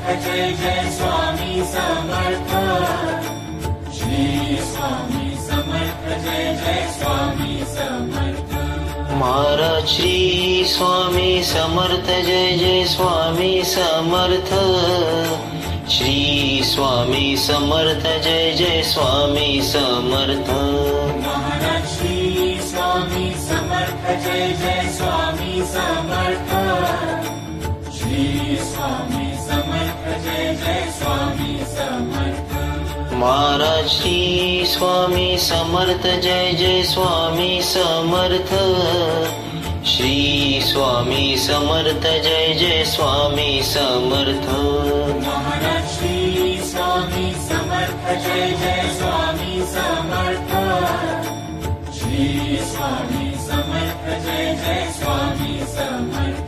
Jai Jai Swami Samarth. Shri Swami Samarth Jai Jai Swami Samarth. Maharaj Shri Swami Samarth Jai Jai Swami Samarth. Shri Swami Samarth Jai Jai Swami Samarth. Maharaj Shri Swami Samarth Jai Jai Swami Samarth. Shri Swami Samarth Jai Jai Swami Samarth. Maharaj Shri Swami Samarth Jai Jai Swami Samarth. Shri Swami Samarth Jai Jai Swami Samarth. Maharaj Shri Swami Samarth Jai Jai Swami Samarth. Shri Swami Samarth Jai Jai Swami Samarth.